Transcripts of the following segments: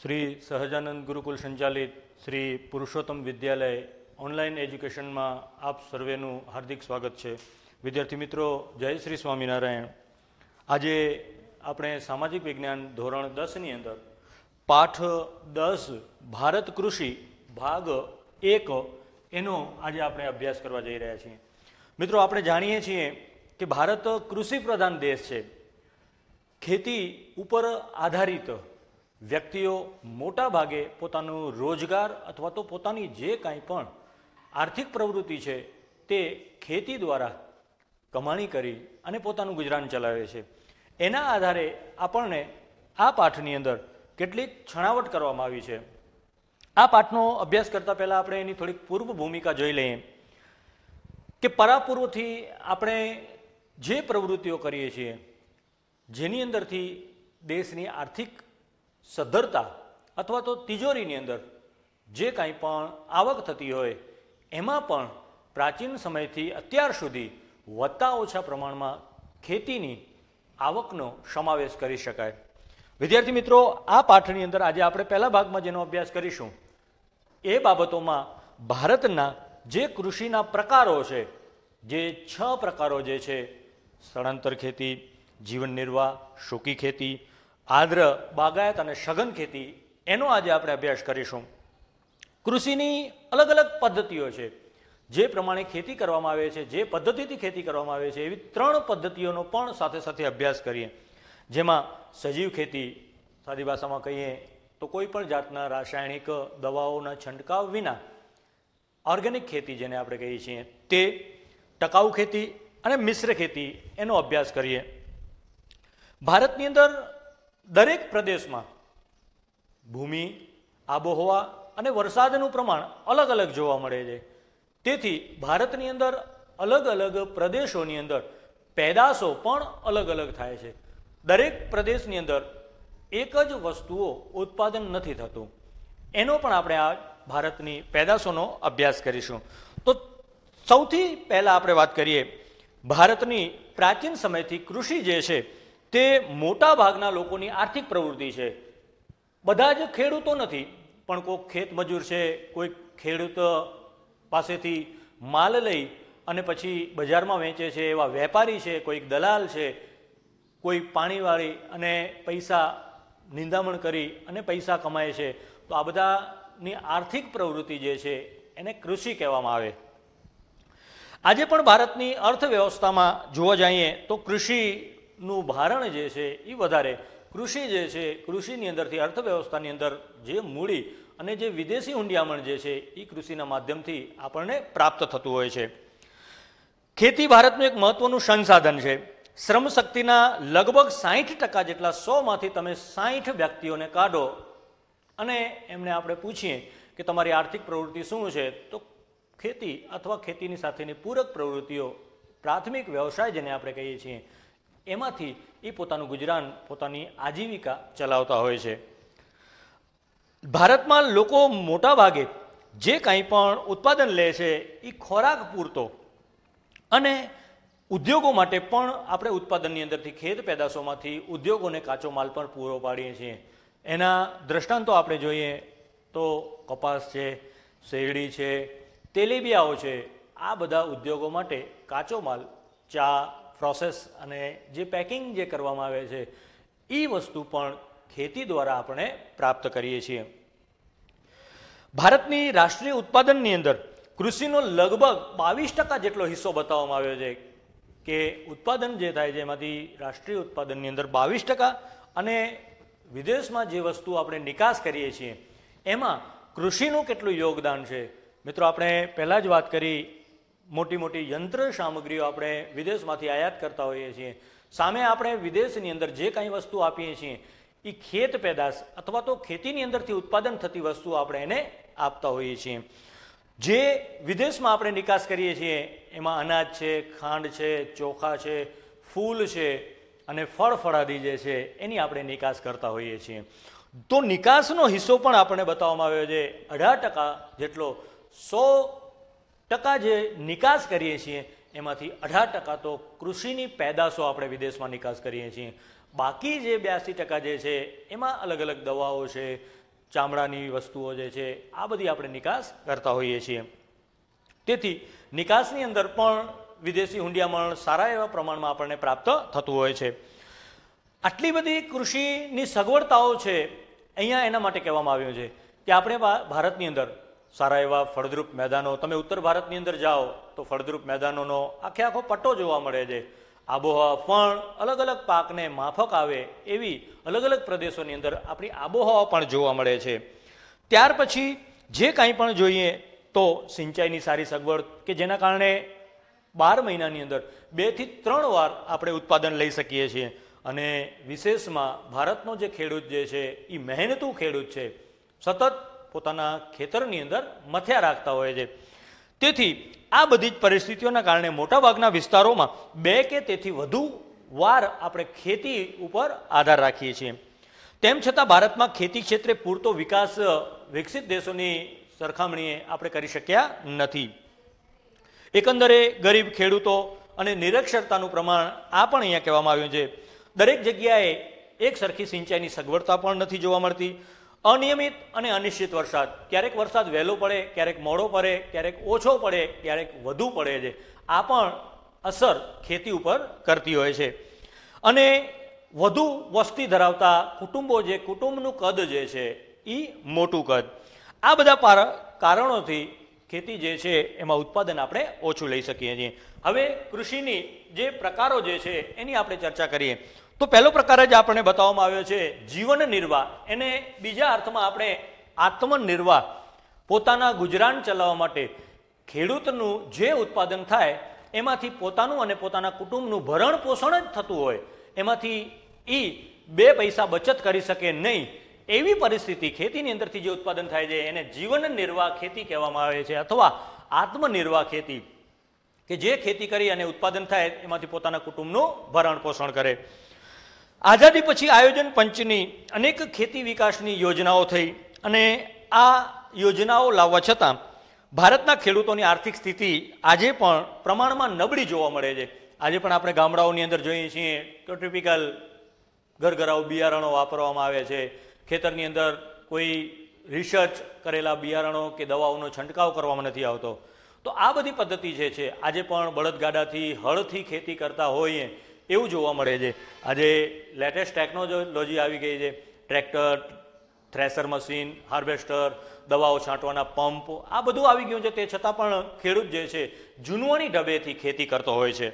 શ્રી સહજાનંદ ગુરુકુલ સંચાલિત શ્રી પુરુષોત્તમ વિદ્યાલય ઓનલાઈન એજ્યુકેશનમાં આપ સર્વેનું હાર્દિક સ્વાગત છે. વિદ્યાર્થી મિત્રો, જય શ્રી સ્વામિનારાયણ. આજે આપણે સામાજિક વિજ્ઞાન ધોરણ 10ની અંદર પાઠ 10 ભારત કૃષિ ભાગ 1 એનો આજે આપણે અભ્યાસ કરવા જઈ રહ્યા છીએ. મિત્રો, આપણે જાણીએ છીએ કે ભારત કૃષિ પ્રધાન દેશ છે. ખેતી ઉપર આધારિત વ્યક્તિઓ મોટા ભાગે પોતાનું રોજગાર અથવા તો પોતાની જે કાંઈ પણ આર્થિક પ્રવૃત્તિ છે તે ખેતી દ્વારા કમાણી કરી અને પોતાનું ગુજરાન ચલાવે છે. એના આધારે આપણને આ પાઠની અંદર કેટલીક છણાવટ કરવામાં આવી છે. આ પાઠનો અભ્યાસ કરતાં પહેલાં આપણે એની થોડીક પૂર્વ ભૂમિકા જોઈ લઈએ કે પરાપૂર્વથી આપણે જે પ્રવૃત્તિઓ કરીએ છીએ જેની અંદરથી દેશની આર્થિક સદ્ધરતા અથવા તો તિજોરીની અંદર જે કાંઈ પણ આવક થતી હોય એમાં પણ પ્રાચીન સમયથી અત્યાર સુધી વધતા ઓછા પ્રમાણમાં ખેતીની આવકનો સમાવેશ કરી શકાય. વિદ્યાર્થી મિત્રો, આ પાઠની અંદર આજે આપણે પહેલા ભાગમાં જેનો અભ્યાસ કરીશું એ બાબતોમાં ભારતના જે કૃષિના પ્રકારો છે, જે 6 પ્રકારો જે છે, સ્થળાંતર ખેતી, જીવન નિર્વાહ, સૂકી ખેતી, આદ્ર બાગાયત અને સઘન ખેતી, એનો આજે આપણે અભ્યાસ કરીશું. કૃષિની અલગ અલગ પદ્ધતિઓ છે. જે પ્રમાણે ખેતી કરવામાં આવે છે, જે પદ્ધતિથી ખેતી કરવામાં આવે છે, એવી 3 પદ્ધતિઓનો પણ સાથે સાથે અભ્યાસ કરીએ. જેમાં સજીવ ખેતી, સાદી ભાષામાં કહીએ તો કોઈ પણ જાતના રાસાયણિક દવાઓના છંટકાવ વિના ઓર્ગેનિક ખેતી જેને આપણે કહીએ છીએ તે, ટકાઉ ખેતી અને મિશ્ર ખેતી એનો અભ્યાસ કરીએ. ભારતની અંદર દરેક પ્રદેશમાં ભૂમિ, આબોહવા અને વરસાદનું પ્રમાણ અલગ અલગ જોવા મળે છે. તેથી ભારતની અંદર અલગ અલગ પ્રદેશોની અંદર પેદાશો પણ અલગ અલગ થાય છે. દરેક પ્રદેશની અંદર એક જ વસ્તુઓ ઉત્પાદન નથી થતું. એનો પણ આપણે આ ભારતની પેદાશોનો અભ્યાસ કરીશું. તો સૌથી પહેલાં આપણે વાત કરીએ ભારતની પ્રાચીન સમયથી કૃષિ જે છે તે મોટા ભાગના લોકોની આર્થિક પ્રવૃત્તિ છે. બધા જ ખેડૂતો નથી, પણ કોઈક ખેત મજૂર છે, કોઈ ખેડૂત પાસેથી માલ લઈ અને પછી બજારમાં વેચે છે એવા વેપારી છે, કોઈક દલાલ છે, કોઈ પાણીવાળી અને પૈસા નિંદામણ કરી અને પૈસા કમાય છે. તો આ બધાની આર્થિક પ્રવૃત્તિ જે છે એને કૃષિ કહેવામાં આવે. આજે પણ ભારતની અર્થવ્યવસ્થામાં જોવા જઈએ તો કૃષિનું ભારણ જે છે એ વધારે. કૃષિ જે છે, કૃષિની અંદરથી અર્થવ્યવસ્થાની અંદર જે મૂડી અને જે વિદેશી હુંડિયામણ જે છે એ કૃષિના માધ્યમથી આપણને પ્રાપ્ત થતું હોય છે. ખેતી ભારતનું એક મહત્વનું સંસાધન છે. શ્રમ શક્તિના લગભગ 60% જેટલા, 100માંથી તમે 60 વ્યક્તિઓને કાઢો અને એમને આપણે પૂછીએ કે તમારી આર્થિક પ્રવૃત્તિ શું છે, તો ખેતી અથવા ખેતીની સાથેની પૂરક પ્રવૃત્તિઓ, પ્રાથમિક વ્યવસાય જેને આપણે કહીએ છીએ, એમાંથી એ પોતાનું ગુજરાન, પોતાની આજીવિકા ચલાવતા હોય છે. ભારતમાં લોકો મોટા ભાગે જે કાંઈ પણ ઉત્પાદન લે છે એ ખોરાક પૂરતો અને ઉદ્યોગો માટે પણ આપણે ઉત્પાદનની અંદરથી, ખેત પેદાશોમાંથી ઉદ્યોગોને કાચો માલ પણ પૂરો પાડીએ છીએ. એના દ્રષ્ટાંતો આપણે જોઈએ તો કપાસ છે, શેરડી છે, તેલીબિયાઓ છે, આ બધા ઉદ્યોગો માટે કાચો માલ, ચા, પ્રોસેસ અને જે પેકિંગ જે કરવામાં આવે છે એ વસ્તુ પણ ખેતી દ્વારા આપણે પ્રાપ્ત કરીએ છીએ. ભારતની રાષ્ટ્રીય ઉત્પાદનની અંદર કૃષિનો લગભગ 22% જેટલો હિસ્સો બતાવવામાં આવ્યો છે કે ઉત્પાદન જે થાય છે એમાંથી રાષ્ટ્રીય ઉત્પાદનની અંદર 22% અને વિદેશમાં જે વસ્તુ આપણે નિકાસ કરીએ છીએ એમાં કૃષિનું કેટલું યોગદાન છે. મિત્રો, આપણે પહેલાં જ વાત કરી, મોટી મોટી યંત્ર સામગ્રીઓ આપણે વિદેશમાંથી આયાત કરતા હોઈએ છીએ. સામે આપણે વિદેશની અંદર જે કાંઈ વસ્તુ આપીએ છીએ એ ખેત પેદાશ અથવા તો ખેતીની અંદરથી ઉત્પાદન થતી વસ્તુ આપણે એને આપતા હોઈએ છીએ. જે વિદેશમાં આપણે નિકાસ કરીએ છીએ એમાં અનાજ છે, ખાંડ છે, ચોખા છે, ફૂલ છે અને ફળફળાદી જે છે એની આપણે નિકાસ કરતા હોઈએ છીએ. તો નિકાસનો હિસ્સો પણ આપણે બતાવવામાં આવ્યો છે 18% જેટલો. 100% જે નિકાસ કરીએ છીએ એમાંથી 18% તો કૃષિની પેદાશો આપણે વિદેશમાં નિકાસ કરીએ છીએ. બાકી જે 82% જે છે એમાં અલગ અલગ દવાઓ છે, ચામડાની વસ્તુઓ જે છે આ બધી આપણે નિકાસ કરતા હોઈએ છીએ. તેથી નિકાસની અંદર પણ વિદેશી હુંડિયામણ સારા એવા પ્રમાણમાં આપણને પ્રાપ્ત થતું હોય છે. આટલી બધી કૃષિની સગવડતાઓ છે અહીંયા એના માટે કહેવામાં આવ્યું છે કે આપણે ભારતની અંદર સારા એવા ફળદ્રુપ મેદાનો, તમે ઉત્તર ભારતની અંદર જાઓ તો ફળદ્રુપ મેદાનોનો આખો પટ્ટો જોવા મળે છે. આબોહવા પણ અલગ અલગ પાકને માફક આવે એવી અલગ અલગ પ્રદેશોની અંદર આપણી આબોહવા પણ જોવા મળે છે. ત્યાર પછી જે કાંઈ પણ જોઈએ તો સિંચાઈની સારી સગવડ કે જેના કારણે 12 મહિનાની અંદર 2 થી 3 વાર આપણે ઉત્પાદન લઈ શકીએ છીએ. અને વિશેષમાં ભારતનો જે ખેડૂત જે છે એ મહેનતુ ખેડૂત છે, સતત પોતાના ખેતરની અંદર મથ્યા રાખતા હોય છે. તેથી આ બધી જ પરિસ્થિતિઓના કારણે મોટાભાગના વિસ્તારોમાં 2 કે તેથી વધુ વાર આપણે ખેતી ઉપર આધાર રાખીએ છીએ. તેમ છતાં ભારતમાં ખેતી ક્ષેત્રે પૂરતો વિકાસ વિકસિત દેશોની સરખામણીએ આપણે કરી શક્યા નથી. એકંદરે ગરીબ ખેડૂતો અને નિરક્ષરતાનું પ્રમાણ આ પણ અહીંયા કહેવામાં આવ્યું છે. દરેક જગ્યાએ એક સરખી સિંચાઈની સગવડતા પણ નથી જોવા મળતી. અનિયમિત અને અનિશ્ચિત વરસાદ, ક્યારેક વરસાદ વહેલો પડે, ક્યારેક મોડો પડે, ક્યારેક ઓછો પડે, ક્યારેક વધુ પડે છે. આ પણ અસર ખેતી ઉપર કરતી હોય છે. અને વધુ વસ્તી ધરાવતા કુટુંબો, જે કુટુંબનું કદ જે છે એ મોટું કદ, આ બધા કારણોથી ખેતી જે છે એમાં ઉત્પાદન આપણે ઓછું લઈ શકીએ છીએ. હવે કૃષિની જે પ્રકારો જે છે એની આપણે ચર્ચા કરીએ તો પહેલો પ્રકાર જ આપણને બતાવવામાં આવ્યો છે જીવન નિર્વાહ. એને બીજા અર્થમાં આપણે આત્મનિર્વાહ, પોતાના ગુજરાન ચલાવવા માટે ખેડૂતનું જે ઉત્પાદન થાય એમાંથી પોતાનું અને પોતાના કુટુંબનું ભરણ પોષણ જ થતું હોય, એમાંથી એ 2 પૈસા બચત કરી શકે નહીં એવી પરિસ્થિતિ ખેતીની અંદરથી જે ઉત્પાદન થાય છે એને જીવન નિર્વાહ ખેતી કહેવામાં આવે છે, અથવા આત્મનિર્વાહ ખેતી, કે જે ખેતી કરી અને ઉત્પાદન થાય એમાંથી પોતાના કુટુંબનું ભરણ પોષણ કરે. આઝાદી પછી આયોજન પંચની અનેક ખેતી વિકાસની યોજનાઓ થઈ અને આ યોજનાઓ લાવવા છતાં ભારતના ખેડૂતોની આર્થિક સ્થિતિ આજે પણ પ્રમાણમાં નબળી જોવા મળે છે. આજે પણ આપણે ગામડાઓની અંદર જોઈએ છીએ તો ટિપિકલ ઘરઘરાઉ બિયારણો વાપરવામાં આવે છે. ખેતરની અંદર કોઈ રિસર્ચ કરેલા બિયારણો કે દવાઓનો છંટકાવ કરવામાં નથી આવતો. તો આ બધી પદ્ધતિ જે છે આજે પણ બળદગાડાથી, હળથી ખેતી કરતા હોઈએ એવું જોવા મળે છે. આજે લેટેસ્ટ ટેકનોલોજી આવી ગઈ છે, ટ્રેક્ટર, થ્રેસર મશીન, હાર્વેસ્ટર, દવાઓ છાંટવાના પંપ, આ બધું આવી ગયું છે. તે છતાં પણ ખેડૂત જે છે જૂનવાણી ઢબેથી ખેતી કરતો હોય છે.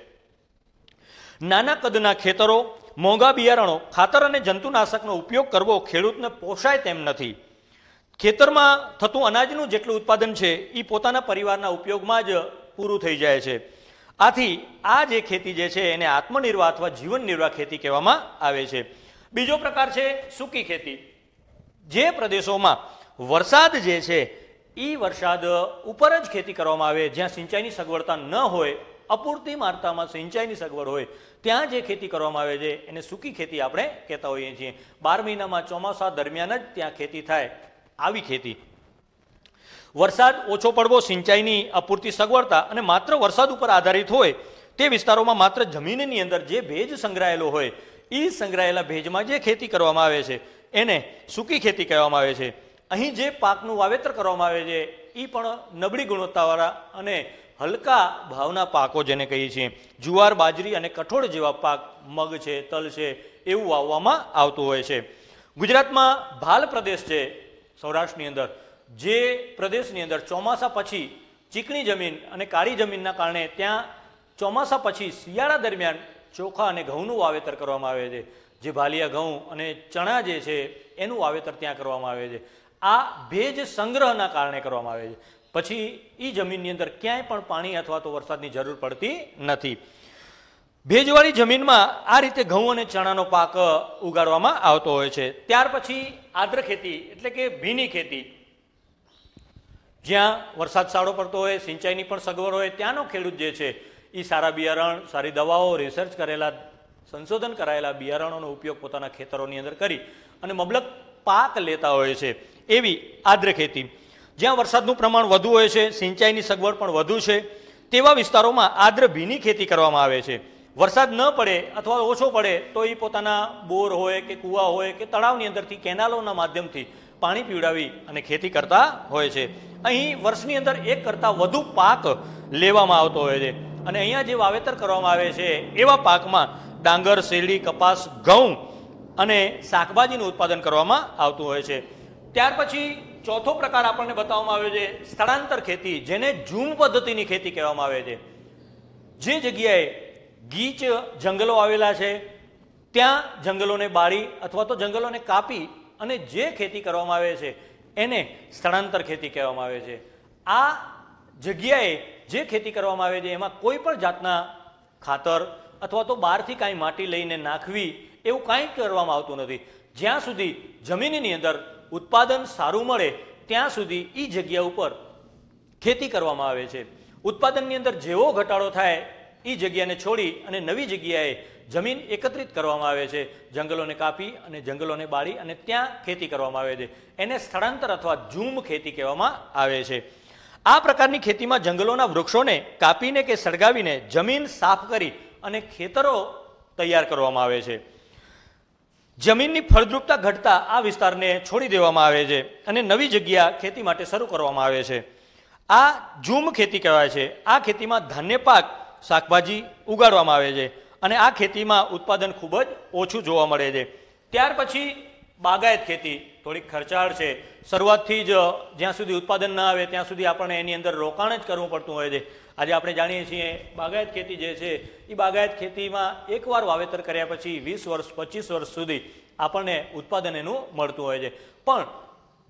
નાના કદના ખેતરો, મોંઘા બિયારણો, ખાતર અને જંતુનાશકનો ઉપયોગ કરવો ખેડૂતને પોષાય તેમ નથી. ખેતરમાં થતું અનાજનું જેટલું ઉત્પાદન છે એ પોતાના પરિવારના ઉપયોગમાં જ પૂરું થઈ જાય છે. આથી આ જે ખેતી જે છે એને આત્મનિર્વાહ અથવા જીવન નિર્વાહ ખેતી કહેવામાં આવે છે. બીજો પ્રકાર છે સૂકી ખેતી. જે પ્રદેશોમાં વરસાદ જે છે એ વરસાદ ઉપર જ ખેતી કરવામાં આવે, જ્યાં સિંચાઈની સગવડતા ન હોય, અપૂરતી માત્રામાં સિંચાઈની સગવડ હોય, ત્યાં જે ખેતી કરવામાં આવે છે એને સૂકી ખેતી આપણે કહેતા હોઈએ છીએ. 12 મહિનામાં ચોમાસા દરમિયાન જ ત્યાં ખેતી થાય આવી ખેતી. વરસાદ ઓછો પડવો, સિંચાઈની અપૂરતી સગવડતા અને માત્ર વરસાદ ઉપર આધારિત હોય તે વિસ્તારોમાં માત્ર જમીનની અંદર જે ભેજ સંગ્રહાયેલો હોય એ સંગ્રહાયેલા ભેજમાં જે ખેતી કરવામાં આવે છે એને સૂકી ખેતી કહેવામાં આવે છે. અહીં જે પાકનું વાવેતર કરવામાં આવે છે એ પણ નબળી ગુણવત્તાવાળા અને હલકા ભાવના પાકો જેને કહીએ છીએ. જુવાર, બાજરી અને કઠોળ જેવા પાક, મગ છે, તલ છે, એવું વાવવામાં આવતું હોય છે. ગુજરાતમાં ભાલ પ્રદેશ છે, સૌરાષ્ટ્રની અંદર, જે પ્રદેશની અંદર ચોમાસા પછી ચીકણી જમીન અને કાળી જમીનના કારણે ત્યાં ચોમાસા પછી શિયાળા દરમિયાન ચોખા અને ઘઉંનું વાવેતર કરવામાં આવે છે. જે ભાલિયા ઘઉં અને ચણા જે છે એનું વાવેતર ત્યાં કરવામાં આવે છે. આ ભેજ સંગ્રહના કારણે કરવામાં આવે છે. પછી એ જમીનની અંદર ક્યાંય પણ પાણી અથવા તો વરસાદની જરૂર પડતી નથી. ભેજવાળી જમીનમાં આ રીતે ઘઉં અને ચણાનો પાક ઉગાડવામાં આવતો હોય છે. ત્યાર પછી આદ્ર ખેતી એટલે કે ભીની ખેતી, જ્યાં વરસાદ સારો પડતો હોય, સિંચાઈની પણ સગવડ હોય, ત્યાંનો ખેડૂત જે છે એ સારા બિયારણ, સારી દવાઓ, રિસર્ચ કરેલા, સંશોધન કરાયેલા બિયારણોનો ઉપયોગ પોતાના ખેતરોની અંદર કરી અને મબલક પાક લેતા હોય છે. એવી આદ્ર ખેતી, જ્યાં વરસાદનું પ્રમાણ વધુ હોય છે, સિંચાઈની સગવડ પણ વધુ છે, તેવા વિસ્તારોમાં આદ્ર ભીની ખેતી કરવામાં આવે છે. વરસાદ ન પડે અથવા ઓછો પડે તો એ પોતાના બોર હોય કે કૂવા હોય કે તળાવની અંદરથી કેનાલોના માધ્યમથી પાણી પીવડાવી અને ખેતી કરતા હોય છે. અહીં વર્ષની અંદર એક કરતાં વધુ પાક લેવામાં આવતો હોય છે અને અહીંયા જે વાવેતર કરવામાં આવે છે એવા પાકમાં ડાંગર, શેરડી, કપાસ, ઘઉં અને શાકભાજીનું ઉત્પાદન કરવામાં આવતું હોય છે. ત્યાર પછી ચોથો પ્રકાર આપણને બતાવવામાં આવ્યો છે સ્થળાંતર ખેતી, જેને ઝૂમ પદ્ધતિની ખેતી કહેવામાં આવે છે. જે જગ્યાએ ગીચ જંગલો આવેલા છે ત્યાં જંગલોને બાળી અથવા તો જંગલોને કાપી અને જે ખેતી કરવામાં આવે છે એને સ્થળાંતર ખેતી કહેવામાં આવે છે. આ જગ્યાએ જે ખેતી કરવામાં આવે છે એમાં કોઈ પણ જાતના ખાતર અથવા તો બહારથી કાંઈ માટી લઈને નાખવી એવું કાંઈ કરવામાં આવતું નથી. જ્યાં સુધી જમીનની અંદર ઉત્પાદન સારું મળે ત્યાં સુધી એ જગ્યા ઉપર ખેતી કરવામાં આવે છે. ઉત્પાદનની અંદર જેવો ઘટાડો થાય એ જગ્યાને છોડી અને નવી જગ્યાએ જમીન એકત્રિત કરવામાં આવે છે, જંગલોને કાપી અને જંગલોને બાળી અને ત્યાં ખેતી કરવામાં આવે છે. એને સ્થળાંતર અથવા ઝૂમ ખેતી કહેવામાં આવે છે. આ પ્રકારની ખેતીમાં જંગલોના વૃક્ષોને કાપીને કે સળગાવીને જમીન સાફ કરી અને ખેતરો તૈયાર કરવામાં આવે છે. જમીનની ફળદ્રુપતા ઘટતા આ વિસ્તારને છોડી દેવામાં આવે છે અને નવી જગ્યા ખેતી માટે શરૂ કરવામાં આવે છે. આ ઝૂમ ખેતી કહેવાય છે. આ ખેતીમાં ધાન્ય પાક, શાકભાજી ઉગાડવામાં આવે છે અને આ ખેતીમાં ઉત્પાદન ખૂબ જ ઓછું જોવા મળે છે. ત્યાર પછી બાગાયત ખેતી થોડીક ખર્ચાળ છે. શરૂઆતથી જ જ્યાં સુધી ઉત્પાદન ના આવે ત્યાં સુધી આપણને એની અંદર રોકાણ જ કરવું પડતું હોય છે. આજે આપણે જાણીએ છીએ બાગાયત ખેતી જે છે એ બાગાયત ખેતીમાં એકવાર વાવેતર કર્યા પછી 20 વર્ષ 25 વર્ષ સુધી આપણને ઉત્પાદન એનું મળતું હોય છે. પણ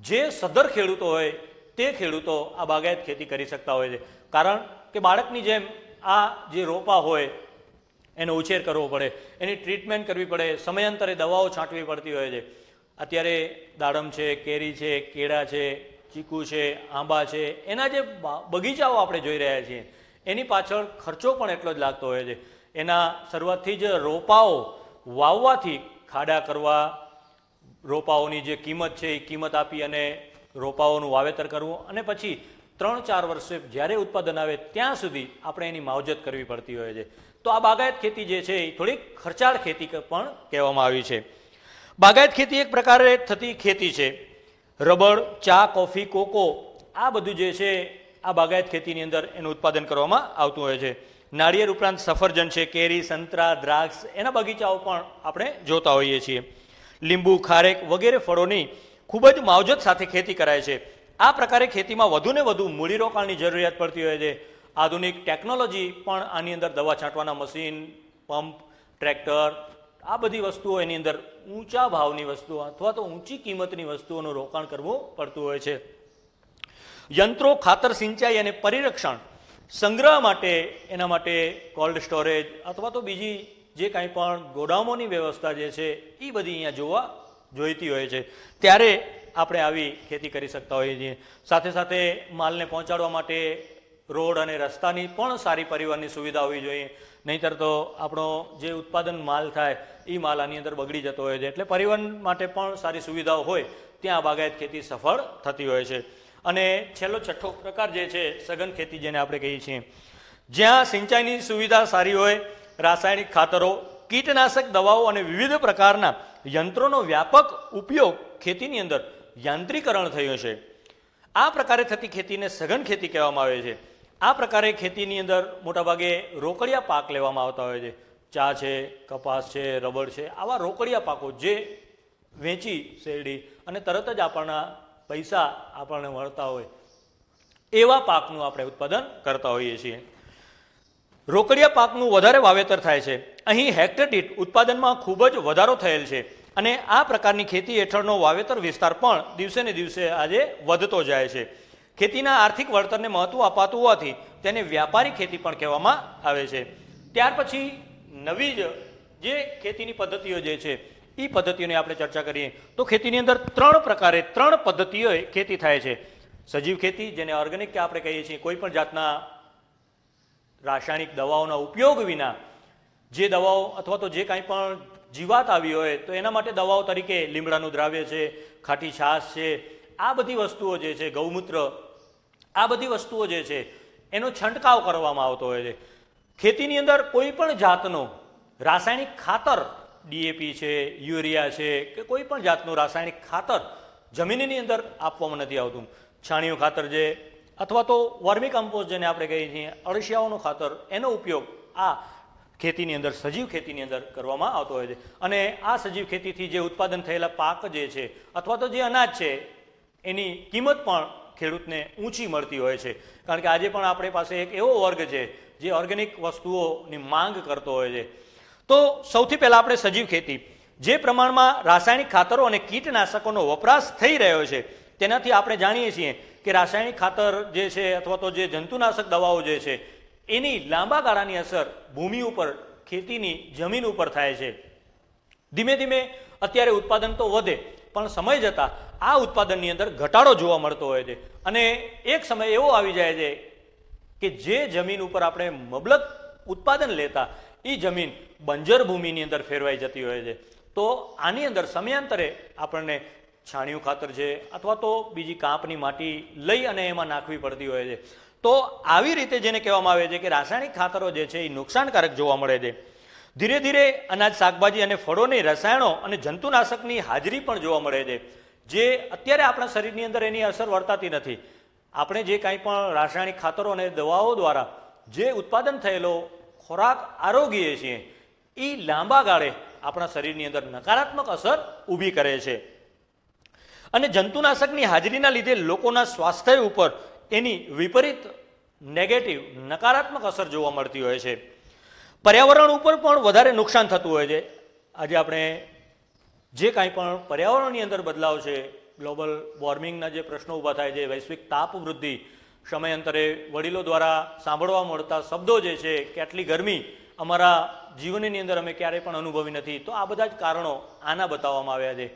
જે સદ્ધર ખેડૂતો હોય તે ખેડૂતો આ બાગાયત ખેતી કરી શકતા હોય છે, કારણ કે બાળકની જેમ આ જે રોપા હોય એનો ઉછેર કરવો પડે, એની ટ્રીટમેન્ટ કરવી પડે, સમયાંતરે દવાઓ છાંટવી પડતી હોય છે. અત્યારે દાડમ છે, કેરી છે, કેળા છે, ચીકુ છે, આંબા છે, એના જે બગીચાઓ આપણે જોઈ રહ્યા છીએ એની પાછળ ખર્ચો પણ એટલો જ લાગતો હોય છે. એના શરૂઆતથી જ રોપાઓ વાવવાથી ખાડા કરવા, રોપાઓની જે કિંમત છે એ કિંમત આપી અને રોપાઓનું વાવેતર કરવું અને પછી 3-4 વર્ષે જ્યારે ઉત્પાદન આવે ત્યાં સુધી આપણે એની માવજત કરવી પડતી હોય છે. તો આ બાગાયત ખેતી જે છે એ થોડીક ખર્ચાળ ખેતી પણ કહેવામાં આવી છે. બાગાયત ખેતી એક પ્રકારે થતી ખેતી છે. રબર, ચા, કોફી, કોકો આ બધું જે છે આ બાગાયત ખેતીની અંદર એનું ઉત્પાદન કરવામાં આવતું હોય છે. નાળિયેર ઉપરાંત સફરજન છે, કેરી, સંતરા, દ્રાક્ષ એના બગીચાઓ પણ આપણે જોતા હોઈએ છીએ. લીંબુ, ખારેક વગેરે ફળોની ખૂબ જ માવજત સાથે ખેતી કરાય છે. આ પ્રકારે ખેતીમાં વધુને વધુ મૂડીરોકાણની જરૂરિયાત પડતી હોય છે. આધુનિક ટેકનોલોજી પણ આની અંદર દવા છાંટવાના મશીન, પંપ, ટ્રેક્ટર આ બધી વસ્તુઓ એની અંદર ઊંચા ભાવની વસ્તુઓ અથવા તો ઊંચી કિંમતની વસ્તુઓનું રોકાણ કરવું પડતું હોય છે. યંત્રો, ખાતર, સિંચાઈ અને પરિરક્ષણ સંગ્રહ માટે એના માટે કોલ્ડ સ્ટોરેજ અથવા તો બીજી જે કાંઈ પણ ગોડાઉનોની વ્યવસ્થા જે છે એ બધી અહીંયા જોવા જોઈતી હોય છે. ત્યારે આપણે આવી ખેતી કરી શકતા હોઈએ છીએ. સાથે સાથે માલને પહોંચાડવા માટે રોડ અને રસ્તાની પણ સારી પરિવહનની સુવિધા હોવી જોઈએ. નહીંતર તો આપણો જે ઉત્પાદન માલ થાય એ માલ આની અંદર બગડી જતો હોય છે. એટલે પરિવહન માટે પણ સારી સુવિધાઓ હોય ત્યાં બાગાયત ખેતી સફળ થતી હોય છે. અને છેલ્લો છઠ્ઠો પ્રકાર જે છે સઘન ખેતી, જેને આપણે કહીએ છીએ, જ્યાં સિંચાઈની સુવિધા સારી હોય, રાસાયણિક ખાતરો, કીટનાશક દવાઓ અને વિવિધ પ્રકારના યંત્રોનો વ્યાપક ઉપયોગ ખેતીની અંદર યાંત્રિકરણ થયું છે. આ પ્રકારે થતી ખેતીને સઘન ખેતી કહેવામાં આવે છે. આ પ્રકારે ખેતીની અંદર મોટાભાગે રોકડિયા પાક લેવામાં આવતા હોય છે. ચા છે, કપાસ છે, રબર છે, આવા રોકડિયા પાકો જે વેચી શેરડી અને તરત જ આપણના પૈસા આપણને મળતા હોય એવા પાકનું આપણે ઉત્પાદન કરતા હોઈએ છીએ. રોકડિયા પાકનું વધારે વાવેતર થાય છે. અહીં હેક્ટર દીઠ ઉત્પાદનમાં ખૂબ જ વધારો થયેલ છે અને આ પ્રકારની ખેતી હેઠળનો વાવેતર વિસ્તાર પણ દિવસે ને દિવસે આજે વધતો જાય છે. ખેતીના આર્થિક વળતરને મહત્વ અપાતું હોવાથી તેને વ્યાપારી ખેતી પણ કહેવામાં આવે છે. ત્યાર પછી નવી જે ખેતીની પદ્ધતિઓ જે છે એ પદ્ધતિઓની આપણે ચર્ચા કરીએ તો ખેતીની અંદર 3 પ્રકારે 3 પદ્ધતિઓએ ખેતી થાય છે. સજીવ ખેતી, જેને ઓર્ગેનિક કે આપણે કહીએ છીએ, કોઈ પણ જાતના રાસાયણિક દવાઓના ઉપયોગ વિના જે દવાઓ અથવા તો જે કાંઈ પણ જીવાત આવી હોય તો એના માટે દવાઓ તરીકે લીમડાનું દ્રાવ્ય છે, ખાટી છાશ છે, આ બધી વસ્તુઓ જે છે, ગૌમૂત્ર, આ બધી વસ્તુઓ જે છે એનો છંટકાવ કરવામાં આવતો હોય છે. ખેતીની અંદર કોઈ પણ જાતનો રાસાયણિક ખાતર, ડીએપી છે, યુરિયા છે કે કોઈ પણ જાતનું રાસાયણિક ખાતર જમીનની અંદર આપવામાં નથી આવતું. છાણિયું ખાતર જે અથવા તો વર્મી કમ્પોસ્ટ જેને આપણે કહીએ છીએ, અળસિયાઓનું ખાતર, એનો ઉપયોગ આ ખેતીની અંદર, સજીવ ખેતીની અંદર કરવામાં આવતો હોય છે. અને આ સજીવ ખેતીથી જે ઉત્પાદન થયેલા પાક જે છે અથવા તો જે અનાજ છે એની કિંમત પણ ખેડૂતને ઊંચી મળતી હોય છે. કારણ કે આજે પણ આપણી પાસે એક એવો વર્ગ છે જે ઓર્ગેનિક વસ્તુઓની માંગ કરતો હોય છે. તો સૌથી પહેલાં આપણે સજીવ ખેતી, જે પ્રમાણમાં રાસાયણિક ખાતરો અને કીટનાશકોનો વપરાશ થઈ રહ્યો છે તેનાથી આપણે જાણીએ છીએ કે રાસાયણિક ખાતર જે છે અથવા તો જે જંતુનાશક દવાઓ જે છે એની લાંબા ગાળાની અસર ભૂમિ ઉપર, ખેતીની જમીન ઉપર થાય છે. ધીમે ધીમે અત્યારે ઉત્પાદન તો વધે પણ સમય જતાં આ ઉત્પાદનની અંદર ઘટાડો જોવા મળતો હોય છે. અને એક સમય એવો આવી જાય છે કે જે જમીન ઉપર આપણે મબલક ઉત્પાદન લેતા એ જમીન બંજર ભૂમિની અંદર ફેરવાઈ જતી હોય છે. તો આની અંદર સમયાંતરે આપણને છાણિયું ખાતર છે અથવા તો બીજી કાંપની માટી લઈ અને એમાં નાખવી પડતી હોય છે. તો આવી રીતે જેને કહેવામાં આવે છે કે રાસાયણિક ખાતરો જે છે એ નુકસાનકારક જોવા મળે છે. ધીરે ધીરે અનાજ, શાકભાજી અને ફળોની રસાયણો અને જંતુનાશકની હાજરી પણ જોવા મળે છે, જે અત્યારે આપણા શરીરની અંદર એની અસર વર્તાતી નથી. આપણે જે કાંઈ પણ રાસાયણિક ખાતરો અને દવાઓ દ્વારા જે ઉત્પાદન થયેલો ખોરાક આરોગીએ છીએ એ લાંબા ગાળે આપણા શરીરની અંદર નકારાત્મક અસર ઊભી કરે છે. અને જંતુનાશકની હાજરીના લીધે લોકોના સ્વાસ્થ્ય ઉપર એની વિપરીત નેગેટિવ, નકારાત્મક અસર જોવા મળતી હોય છે. પર્યાવરણ ઉપર પણ વધારે નુકસાન થતું હોય છે. આજે આપણે જે કાંઈ પણ પર્યાવરણની અંદર બદલાવ છે, ગ્લોબલ વોર્મિંગના જે પ્રશ્નો ઊભા થાય છે, વૈશ્વિક તાપ વૃદ્ધિ, સમયાંતરે વડીલો દ્વારા સાંભળવા મળતા શબ્દો જે છે કે આટલી ગરમી અમારા જીવનની અંદર અમે ક્યારેય પણ અનુભવી નથી. તો આ બધા જ કારણો આના બતાવવામાં આવ્યા છે.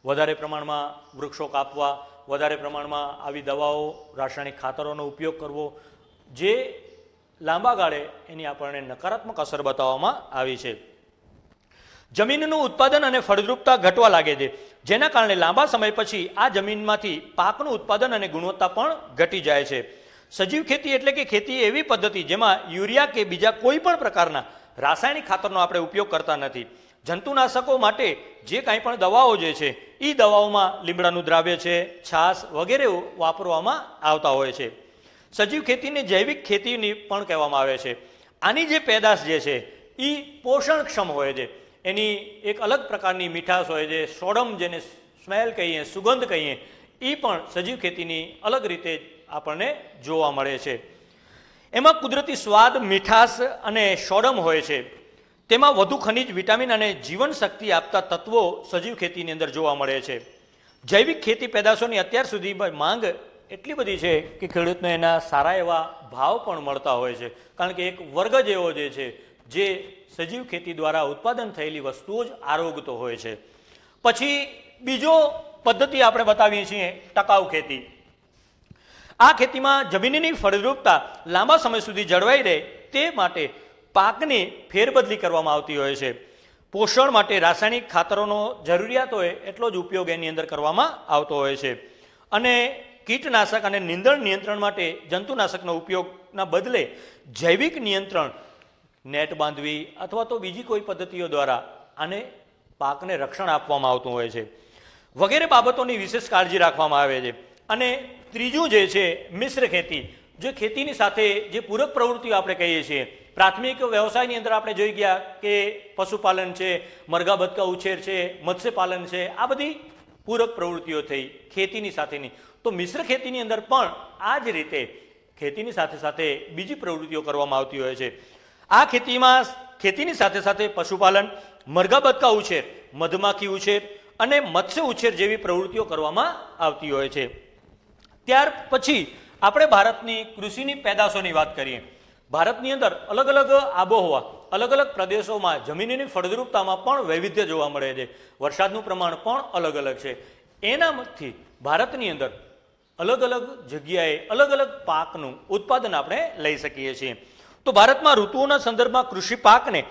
વધારે પ્રમાણમાં વૃક્ષો કાપવા, વધારે પ્રમાણમાં આવી દવાઓ, રાસાયણિક ખાતરોનો ઉપયોગ કરવો, જે લાંબા ગાળે એની આપણને નકારાત્મક અસર બતાવવામાં આવી છે. જમીનનું ઉત્પાદન અને ફળદ્રુપતા ઘટવા લાગે છે, જેના કારણે લાંબા સમય પછી આ જમીનમાંથી પાકનું ઉત્પાદન અને ગુણવત્તા પણ ઘટી જાય છે. સજીવ ખેતી એટલે કે ખેતી એવી પદ્ધતિ જેમાં યુરિયા કે બીજા કોઈ પણ પ્રકારના રાસાયણિક ખાતરનો આપણે ઉપયોગ કરતા નથી. જંતુનાશકો માટે જે કાંઈ પણ દવાઓ જે છે એ દવાઓમાં લીમડાનું દ્રાવ્ય છે, છાશ વગેરે વાપરવામાં આવતા હોય છે. સજીવ ખેતીને જૈવિક ખેતીની પણ કહેવામાં આવે છે. આની જે પેદાશ જે છે એ પોષણક્ષમ હોય છે. એની એક અલગ પ્રકારની મીઠાશ હોય છે, સોડમ જેને સ્મેલ કહીએ, સુગંધ કહીએ, એ પણ સજીવ ખેતીની અલગ રીતે આપણને જોવા મળે છે. એમાં કુદરતી સ્વાદ, મીઠાશ અને સોડમ હોય છે. તેમાં વધુ ખનિજ, વિટામિન અને જીવન શક્તિ આપતા તત્વો સજીવ ખેતીની અંદર જોવા મળે છે. જૈવિક ખેતી પેદાશોની અત્યાર સુધી માંગ એટલી બધી છે કે ખેડૂતને એના સારા એવા ભાવ પણ મળતા હોય છે. કારણ કે એક વર્ગ જ એવો જે છે જે સજીવ ખેતી દ્વારા ઉત્પાદન થયેલી વસ્તુઓ જ આરોગતો હોય છે. પછી બીજો પદ્ધતિ આપણે બતાવીએ છીએ ટકાઉ ખેતી. આ ખેતીમાં જમીનની ફળદ્રુપતા લાંબા સમય સુધી જળવાઈ રહે તે માટે પાકની ફેરબદલી કરવામાં આવતી હોય છે. પોષણ માટે રાસાયણિક ખાતરોનો જરૂરિયાત હોય એટલો જ ઉપયોગ એની અંદર કરવામાં આવતો હોય છે. અને કીટનાશક અને નીંદણ નિયંત્રણ માટે જંતુનાશકનો ઉપયોગના બદલે જૈવિક નિયંત્રણ, નેટ બાંધવી અથવા તો બીજી કોઈ પદ્ધતિઓ દ્વારા આને પાકને રક્ષણ આપવામાં આવતું હોય છે. વગેરે બાબતોની વિશેષ કાળજી રાખવામાં આવે છે. અને ત્રીજું જે છે મિશ્ર ખેતી, જે ખેતીની સાથે જે પૂરક પ્રવૃત્તિઓ આપણે કહીએ છીએ. પ્રાથમિક વ્યવસાયની અંદર આપણે જોઈ ગયા કે પશુપાલન છે, મરઘા બતકા ઉછેર છે, મત્સ્યપાલન છે, આ બધી પૂરક પ્રવૃત્તિઓ થઈ ખેતીની સાથેની. તો મિશ્ર ખેતીની અંદર પણ આ જ રીતે ખેતીની સાથે સાથે બીજી પ્રવૃત્તિઓ કરવામાં આવતી હોય છે. આ ખેતીમાં ખેતીની સાથે સાથે પશુપાલન, મરઘા બતકા ઉછેર, મધમાખી ઉછેર અને મત્સ્ય ઉછેર જેવી પ્રવૃત્તિઓ કરવામાં આવતી હોય છે. ત્યાર પછી આપણે ભારતની કૃષિની પેદાશોની વાત કરીએ. ભારતની અંદર અલગ અલગ આબોહવા, અલગ અલગ પ્રદેશોમાં જમીનની ફળદ્રુપતામાં પણ વૈવિધ્ય જોવા મળે છે. વરસાદનું પ્રમાણ પણ અલગ અલગ છે. એનામાંથી ભારતની અંદર અલગ અલગ જગ્યાએ અલગ અલગ પાકનું ઉત્પાદન આપણે લઈ શકીએ છીએ. તો ભારતમાં ઋતુઓના સંદર્ભમાં કૃષિ પાકને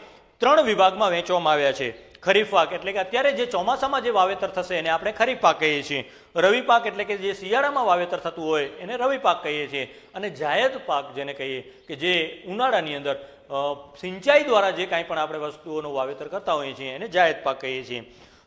3 વિભાગમાં વહેંચવામાં આવ્યા છે. ખરીફ પાક એટલે કે અત્યારે જે ચોમાસામાં જે વાવેતર થશે એને આપણે ખરીફ પાક કહીએ છીએ. રવિ પાક એટલે કે જે શિયાળામાં વાવેતર થતું હોય એને રવિ પાક કહીએ છીએ. અને જાયદ પાક જેને કહીએ કે જે ઉનાળાની અંદર સિંચાઈ દ્વારા જે કાંઈ પણ આપણે વસ્તુઓનું વાવેતર કરતા હોઈએ છીએ એને જાયદ પાક કહીએ છીએ.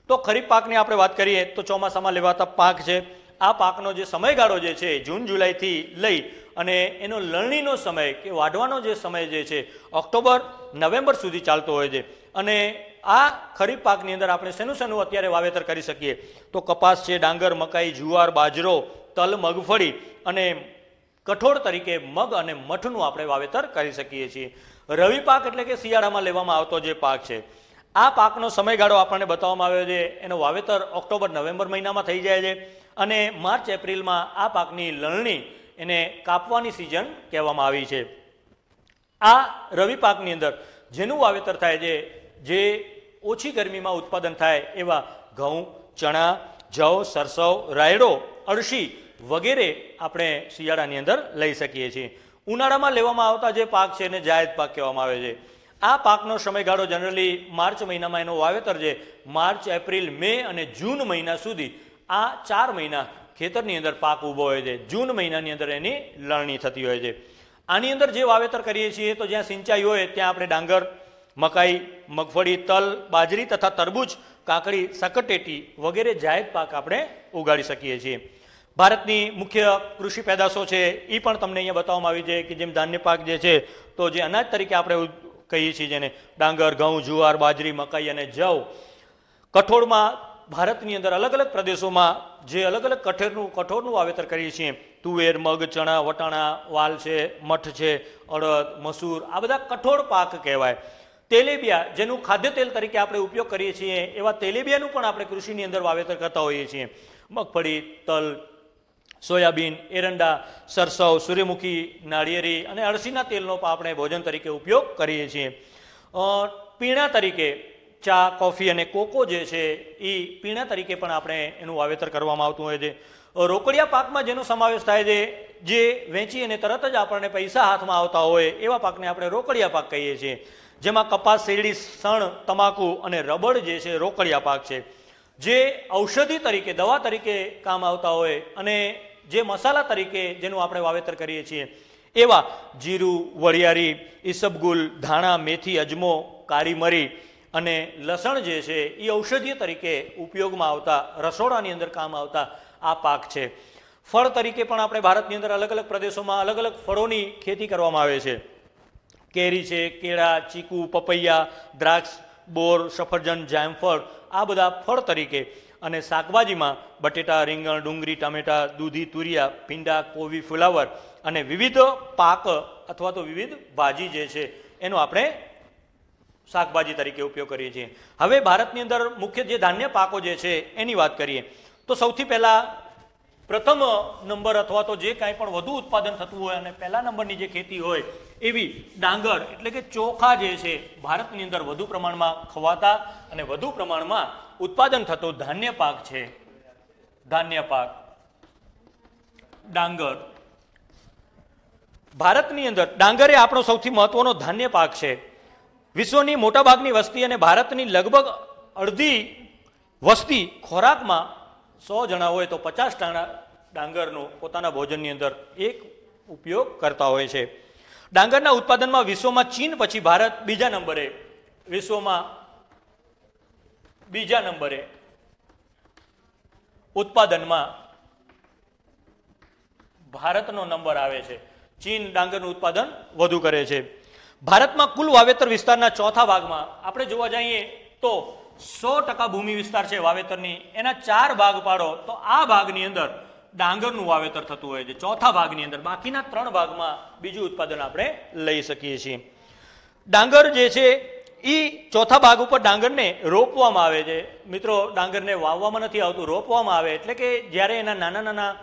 તો ખરીફ પાકની આપણે વાત કરીએ તો ચોમાસામાં લેવાતા પાક છે. આ પાકનો જે સમયગાળો જે છે જૂન જુલાઈથી લઈ અને એનો લણણીનો સમય કે વાઢવાનો જે સમય જે છે ઓક્ટોબર નવેમ્બર સુધી ચાલતો હોય છે. અને આ ખરીફ પાકની અંદર આપણે શેનું અત્યારે વાવેતર કરી શકીએ તો કપાસ છે, ડાંગર, મકાઈ, જુવાર, બાજરો, તલ, મગફળી અને કઠોળ તરીકે મગ અને મઠનું આપણે વાવેતર કરી શકીએ છીએ. રવિ પાક એટલે કે શિયાળામાં લેવામાં આવતો જે પાક છે આ પાકનો સમયગાળો આપણને બતાવવામાં આવ્યો છે. એનું વાવેતર ઓક્ટોબર નવેમ્બર મહિનામાં થઈ જાય છે અને માર્ચ એપ્રિલમાં આ પાકની લણણી એને કાપવાની સિઝન કહેવામાં આવી છે. આ રવિ પાકની અંદર જેનું વાવેતર થાય છે જે ઓછી ગરમીમાં ઉત્પાદન થાય એવા ઘઉં, ચણા, જવ, સરસવ, રાયડો, અળસી વગેરે આપણે શિયાળાની અંદર લઈ શકીએ છીએ. ઉનાળામાં લેવામાં આવતા જે પાક છે એને જાયદ પાક કહેવામાં આવે છે. આ પાકનો સમયગાળો જનરલી માર્ચ મહિનામાં એનું વાવેતર છે. માર્ચ, એપ્રિલ, મે અને જૂન મહિના સુધી આ 4 મહિના ખેતરની અંદર પાક ઊભો હોય છે. જૂન મહિનાની અંદર એની લણણી થતી હોય છે. આની અંદર જે વાવેતર કરીએ છીએ તો જ્યાં સિંચાઈ હોય ત્યાં આપણે ડાંગર, મકાઈ, મગફળી, તલ, બાજરી તથા તરબૂચ, કાકડી, સકટેટી વગેરે જાયદ પાક આપણે ઉગાડી શકીએ છીએ. ભારતની મુખ્ય કૃષિ પેદાશો છે એ પણ તમને અહીંયા બતાવવામાં આવી છે કે જેમ ધાન્ય પાક જે છે તો જે અનાજ તરીકે આપણે કહીએ છીએ જેને ડાંગર, ઘઉં, જુવાર, બાજરી, મકાઈ અને જવ. કઠોળમાં ભારતની અંદર અલગ અલગ પ્રદેશોમાં જે અલગ અલગ કઠોળનું વાવેતર કરીએ છીએ તુવેર, મગ, ચણા, વટાણા, વાલ છે, મઠ છે, અડદ, મસૂર આ બધા કઠોળ પાક કહેવાય. તેલીબિયા જેનું ખાદ્ય તેલ તરીકે આપણે ઉપયોગ કરીએ છીએ એવા તેલીબિયાનું પણ આપણે કૃષિની અંદર વાવેતર કરતા હોઈએ છીએ. મગફળી, તલ, સોયાબીન, એરંડા, સરસવ, સૂર્યમુખી, નાળિયેરી અને અળસીના તેલનો પણ આપણે ભોજન તરીકે ઉપયોગ કરીએ છીએ. પીણા તરીકે ચા, કોફી અને કોકો જે છે એ પીણા તરીકે પણ આપણે એનું વાવેતર કરવામાં આવતું હોય છે. રોકડિયા પાકમાં જેનો સમાવેશ થાય છે જે વેચી અને તરત જ આપણને પૈસા હાથમાં આવતા હોય એવા પાકને આપણે રોકડિયા પાક કહીએ છીએ. જેમાં કપાસ, શેરડી, શણ, તમાકુ અને રબડ જે છે રોકડિયા પાક છે. જે ઔષધિ તરીકે, દવા તરીકે કામ આવતા હોય અને જે મસાલા તરીકે જેનું આપણે વાવેતર કરીએ છીએ એવા જીરું, વરિયાળી, ઈસબગુલ, ધાણા, મેથી, અજમો, કાળી મરી અને લસણ જે છે એ ઔષધીય તરીકે ઉપયોગમાં આવતા, રસોડાની અંદર કામ આવતા આ પાક છે. ફળ તરીકે પણ આપણે ભારતની અંદર અલગ અલગ પ્રદેશોમાં અલગ અલગ ફળોની ખેતી કરવામાં આવે છે. કેરી છે, કેળા, ચીકુ, પપૈયા, દ્રાક્ષ, બોર, સફરજન, જામફળ આ બધા ફળ તરીકે. અને શાકભાજીમાં બટેટા, રીંગણ, ડુંગળી, ટામેટા, દૂધી, તુરિયા, ભીંડા, કોબી, ફુલાવર અને વિવિધ પાક અથવા તો વિવિધ ભાજી જે છે એનો આપણે શાકભાજી તરીકે ઉપયોગ કરીએ છીએ. હવે ભારતની અંદર મુખ્ય જે ધાન્ય પાકો જે છે એની વાત કરીએ તો સૌથી પહેલાં પ્રથમ નંબર અથવા તો જે કાંઈ પણ વધુ ઉત્પાદન થતું હોય અને પહેલા નંબરની જે ખેતી હોય એવી ડાંગર એટલે કે ચોખા જે છે ભારતની અંદર વધુ પ્રમાણમાં ખવાતા અને વધુ પ્રમાણમાં ઉત્પાદન થતો ધાન્ય પાક છે. ધાન્ય પાક ડાંગર. ભારતની અંદર ડાંગર એ આપણો સૌથી મહત્વનો ધાન્ય પાક છે. વિશ્વની મોટાભાગની વસ્તી અને ભારતની લગભગ અડધી વસ્તી ખોરાકમાં 100 જણા હોય તો 50 ટકા ડાંગરનો પોતાના ભોજનની અંદર એક ઉપયોગ કરતા હોય છે. ડાંગરના ઉત્પાદનમાં વિશ્વમાં ચીન પછી ભારત બીજા નંબરે, વિશ્વમાં બીજા નંબરે ઉત્પાદનમાં ભારતનો નંબર આવે છે. ચીન ડાંગરનું ઉત્પાદન વધુ કરે છે. ભારતમાં કુલ વાવેતર વિસ્તારના ચોથા ભાગમાં આપણે જોવા જઈએ તો 100% ભૂમિ વિસ્તાર છે વાવેતરની, એના 4 ભાગ પાડો તો આ ભાગની અંદર ડાંગરનું વાવેતર થતું હોય છે. ચોથા ભાગની અંદર બાકીના 3 ભાગમાં બીજું ઉત્પાદન આપણે લઈ શકીએ છીએ. ડાંગર જે છે એ ચોથા ભાગ ઉપર ડાંગરને રોપવામાં આવે છે. મિત્રો, ડાંગરને વાવવામાં નથી આવતું, રોપવામાં આવે એટલે કે જ્યારે એના નાના નાના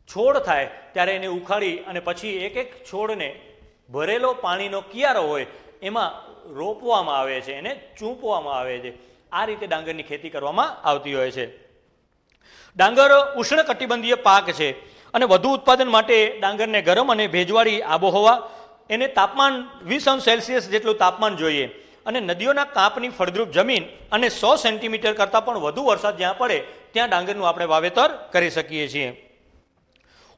છોડ થાય ત્યારે એને ઉખાડી અને પછી એક એક છોડને ભરેલો પાણીનો કિયારો હોય એમાં રોપવામાં આવે છે, એને ચૂંપવામાં આવે છે. આ રીતે ડાંગરની ખેતી કરવામાં આવતી હોય છે. ડાંગર ઉષ્ણકટિબંધીય પાક છે અને વધુ ઉત્પાદન માટે ડાંગરને ગરમ અને ભેજવાળી આબોહવા, એને તાપમાન 20 અંશ સેલ્સિયસ જેટલું તાપમાન જોઈએ અને નદીઓના કાંપની ફળદ્રુપ જમીન અને 100 સેન્ટીમીટર કરતાં પણ વધુ વરસાદ જ્યાં પડે ત્યાં ડાંગરનું આપણે વાવેતર કરી શકીએ છીએ.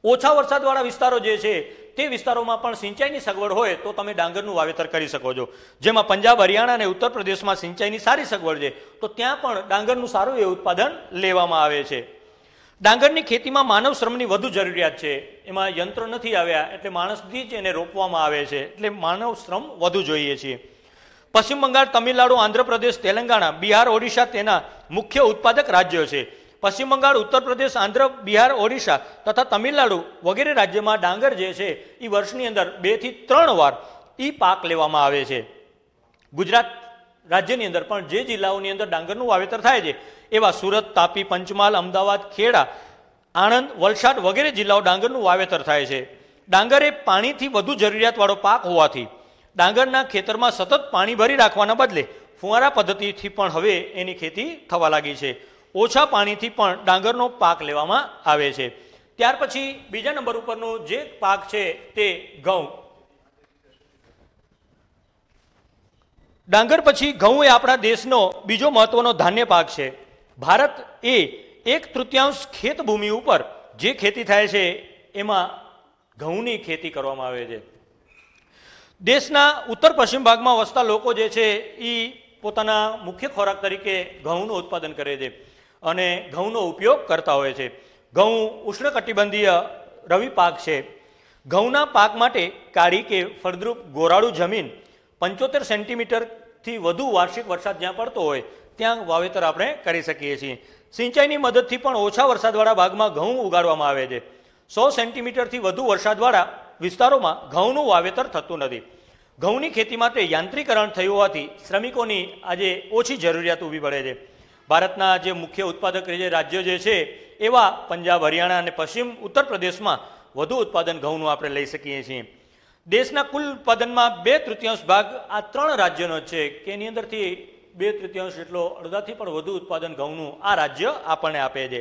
ઓછા વરસાદવાળા વિસ્તારો જે છે તે વિસ્તારોમાં પણ સિંચાઈની સગવડ હોય તો તમે ડાંગરનું વાવેતર કરી શકો છો. જેમાં પંજાબ, હરિયાણા અને ઉત્તર પ્રદેશમાં સિંચાઈની સારી સગવડ છે તો ત્યાં પણ ડાંગરનું સારું એવું ઉત્પાદન લેવામાં આવે છે. ડાંગરની ખેતીમાં માનવ શ્રમની વધુ જરૂરિયાત છે. એમાં યંત્ર નથી આવ્યા એટલે માણસથી જ એને રોપવામાં આવે છે, એટલે માનવ શ્રમ વધુ જોઈએ છીએ. પશ્ચિમ બંગાળ, તમિલનાડુ, આંધ્રપ્રદેશ, તેલંગાણા, બિહાર, ઓડિશા તેના મુખ્ય ઉત્પાદક રાજ્યો છે. પશ્ચિમ બંગાળ, ઉત્તર પ્રદેશ, આંધ્ર, બિહાર, ઓડિશા તથા તમિલનાડુ વગેરે રાજ્યમાં ડાંગર જે છે એ વર્ષની અંદર 2 થી 3 વાર એ પાક લેવામાં આવે છે. ગુજરાત રાજ્યની અંદર પણ જે જિલ્લાઓની અંદર ડાંગરનું વાવેતર થાય છે એવા સુરત, તાપી, પંચમહાલ, અમદાવાદ, ખેડા, આણંદ, વલસાડ વગેરે જિલ્લાઓ ડાંગરનું વાવેતર થાય છે. ડાંગર એ પાણીથી વધુ જરૂરિયાતવાળો પાક હોવાથી ડાંગરના ખેતરમાં સતત પાણી ભરી રાખવાના બદલે ફુવારા પદ્ધતિથી પણ હવે એની ખેતી થવા લાગી છે. ઓછા પાણીથી પણ ડાંગરનો પાક લેવામાં આવે છે. ત્યાર પછી બીજા નંબર ઉપરનો જે પાક છે તે ઘઉં. ડાંગર પછી ઘઉં એ આપણા દેશનો બીજો મહત્વનો ધાન્ય પાક છે. ભારત એ 1/3 ખેતભૂમિ ઉપર જે ખેતી થાય છે એમાં ઘઉંની ખેતી કરવામાં આવે છે. દેશના ઉત્તર પશ્ચિમ ભાગમાં વસતા લોકો જે છે એ પોતાના મુખ્ય ખોરાક તરીકે ઘઉંનું ઉત્પાદન કરે છે અને ઘઉંનો ઉપયોગ કરતા હોય છે. ઘઉં ઉષ્ણકટિબંધીય રવિ પાક છે. ઘઉંના પાક માટે કાળી કે ફળદ્રુપ ગોરાળુ જમીન 75 સેન્ટીમીટરથી વધુ વાર્ષિક વરસાદ જ્યાં પડતો હોય ત્યાં વાવેતર આપણે કરી શકીએ છીએ. સિંચાઈની મદદથી પણ ઓછા વરસાદવાળા ભાગમાં ઘઉં ઉગાડવામાં આવે છે. 100 સેન્ટીમીટરથી વધુ વરસાદવાળા વિસ્તારોમાં ઘઉંનું વાવેતર થતું નથી. ઘઉંની ખેતી માટે યાંત્રિકરણ થયું હોવાથી શ્રમિકોની આજે ઓછી જરૂરિયાત ઊભી પડે છે. ભારતના જે મુખ્ય ઉત્પાદક રાજ્યો જે છે એવા પંજાબ, હરિયાણા અને પશ્ચિમ ઉત્તર પ્રદેશમાં વધુ ઉત્પાદન ઘઉંનું આપણે લઈ શકીએ છીએ. દેશના કુલ ઉત્પાદનમાં 2/3 ભાગ આ 3 રાજ્યોનો છે કે એની અંદરથી 2/3 એટલો અડધાથી પણ વધુ ઉત્પાદન ઘઉંનું આ રાજ્ય આપણને આપે છે.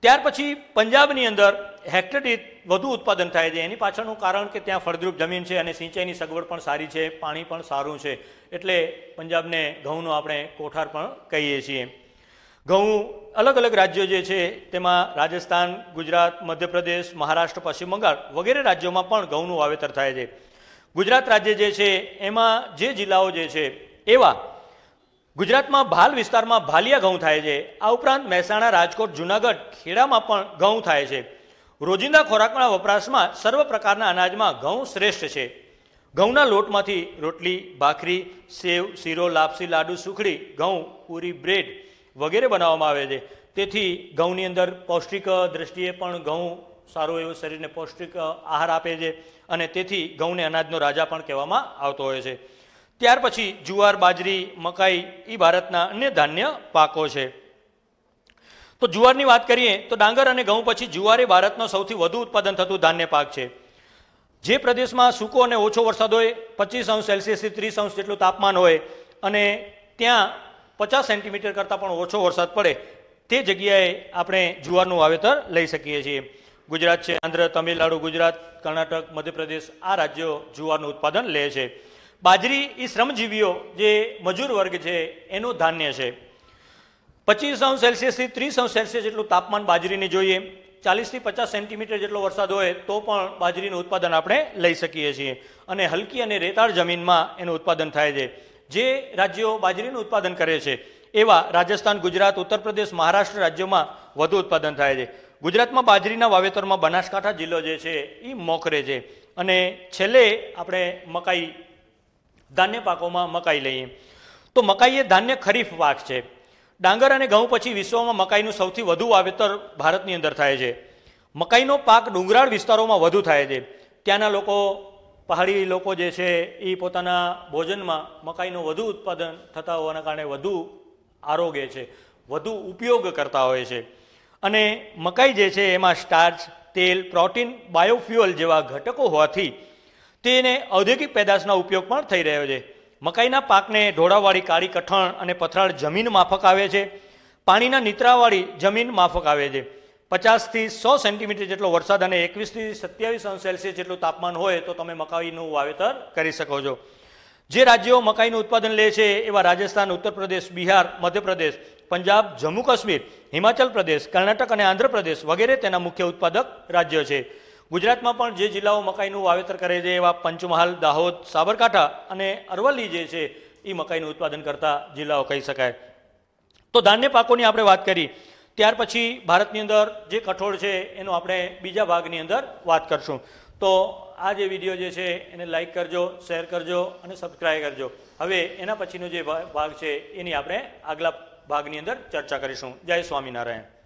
ત્યાર પછી પંજાબની અંદર હેક્ટર દીઠ વધુ ઉત્પાદન થાય છે. એની પાછળનું કારણ કે ત્યાં ફળદ્રુપ જમીન છે અને સિંચાઈની સગવડ પણ સારી છે, પાણી પણ સારું છે, એટલે પંજાબને ઘઉંનો આપણે કોઠાર પણ કહીએ છીએ. ઘઉં અલગ અલગ રાજ્યો જે છે તેમાં રાજસ્થાન, ગુજરાત, મધ્યપ્રદેશ, મહારાષ્ટ્ર, પશ્ચિમ બંગાળ વગેરે રાજ્યોમાં પણ ઘઉંનું વાવેતર થાય છે. ગુજરાત રાજ્ય જે છે એમાં જે જિલ્લાઓ જે છે એવા ગુજરાતમાં ભાલ વિસ્તારમાં ભાલિયા ઘઉં થાય છે. આ ઉપરાંત મહેસાણા, રાજકોટ, જૂનાગઢ, ખેડામાં પણ ઘઉં થાય છે. રોજિંદા ખોરાકના વપરાશમાં સર્વ પ્રકારના અનાજમાં ઘઉં શ્રેષ્ઠ છે. ઘઉંના લોટમાંથી રોટલી, ભાખરી, સેવ, શીરો, લાપસી, લાડુ, સુખડી, ઘઉં, પૂરી, બ્રેડ વગેરે બનાવવામાં આવે છે. તેથી ઘઉંની અંદર પૌષ્ટિક દ્રષ્ટિએ પણ ઘઉં સારો એવો શરીરને પૌષ્ટિક આહાર આપે છે અને તેથી ઘઉંને અનાજનો રાજા પણ કહેવામાં આવતો હોય છે. ત્યાર પછી જુવાર, બાજરી, મકાઈ એ ભારતના અન્ય ધાન્ય પાકો છે. તો જુવારની વાત કરીએ તો ડાંગર અને ઘઉં પછી જુવાર એ ભારતનો સૌથી વધુ ઉત્પાદન થતું ધાન્ય પાક છે. જે પ્રદેશમાં સૂકો અને ઓછો વરસાદ હોય, 25°C થી 30° જેટલું તાપમાન હોય અને ત્યાં 50 સેન્ટીમીટર કરતાં પણ ઓછો વરસાદ પડે તે જગ્યાએ આપણે જુવારનું વાવેતર લઈ શકીએ છીએ. ગુજરાત છે, આંધ્ર, તમિલનાડુ, ગુજરાત, કર્ણાટક, મધ્યપ્રદેશ આ રાજ્યો જુવારનું ઉત્પાદન લે છે. બાજરી એ શ્રમજીવીઓ જે મજૂર વર્ગ છે એનું ધાન્ય છે. 25°C થી 30° જેટલું તાપમાન બાજરીને જોઈએ, 40 થી 50 સેન્ટીમીટર જેટલો વરસાદ હોય તો પણ બાજરીનું ઉત્પાદન આપણે લઈ શકીએ છીએ અને હલકી અને રેતાળ જમીનમાં એનું ઉત્પાદન થાય છે. જે રાજ્યો બાજરીનું ઉત્પાદન કરે છે એવા રાજસ્થાન, ગુજરાત, ઉત્તર પ્રદેશ, મહારાષ્ટ્ર રાજ્યોમાં વધુ ઉત્પાદન થાય છે. ગુજરાતમાં બાજરીના વાવેતરમાં બનાસકાંઠા જિલ્લો જે છે એ મોખરે છે. અને છેલ્લે આપણે મકાઈ, ધાન્ય પાકોમાં મકાઈ લઈએ તો મકાઈ એ ધાન્ય ખરીફ પાક છે. ડાંગર અને ઘઉં પછી વિશ્વમાં મકાઈનું સૌથી વધુ વાવેતર ભારતની અંદર થાય છે. મકાઈનો પાક ડુંગરાળ વિસ્તારોમાં વધુ થાય છે. ત્યાંના લોકો, પહાડી લોકો જે છે એ પોતાના ભોજનમાં મકાઈનું વધુ ઉત્પાદન થતા હોવાના કારણે વધુ આરોગ્ય છે, વધુ ઉપયોગ કરતા હોય છે. અને મકાઈ જે છે એમાં સ્ટાર્ચ, તેલ, પ્રોટીન, બાયોફ્યુઅલ જેવા ઘટકો હોવાથી તેને ઔદ્યોગિક પેદાશના ઉપયોગ પણ થઈ રહ્યો છે. મકાઈના પાકને ઢોળાવાળી કાળી કઠણ અને પથરાળ જમીન માફક આવે છે. પાણીના નીતરાવાળી જમીન માફક આવે છે. 50 થી 100 સેન્ટીમીટર જેટલો વરસાદ અને 21 થી 27° જેટલું તાપમાન હોય તો તમે મકાઈનું વાવેતર કરી શકો છો. જે રાજ્યો મકાઈનું ઉત્પાદન લે છે એવા રાજસ્થાન, ઉત્તર પ્રદેશ, બિહાર, મધ્યપ્રદેશ, પંજાબ, જમ્મુ કાશ્મીર, હિમાચલ પ્રદેશ, કર્ણાટક અને આંધ્રપ્રદેશ વગેરે તેના મુખ્ય ઉત્પાદક રાજ્યો છે. ગુજરાતમાં પણ જે જિલ્લાઓ મકાઈનું વાવેતર કરે છે એવા પંચમહાલ, દાહોદ, સાબરકાંઠા અને અરવલ્લી જે છે એ મકાઈનું ઉત્પાદન કરતા જિલ્લાઓ કહી શકાય. તો ધાન્ય પાકોની આપણે વાત કરી. ત્યાર પછી ભારતની અંદર જે કઠોળ છે એનો આપણે બીજા ભાગની અંદર વાત કરશું. તો આ જે વિડીયો જે છે એને લાઈક કરજો, શેર કરજો અને સબસ્ક્રાઈબ કરજો. હવે એના પછીનો જે ભાગ છે એની આપણે આગલા ભાગની અંદર ચર્ચા કરીશું. જય સ્વામિનારાયણ.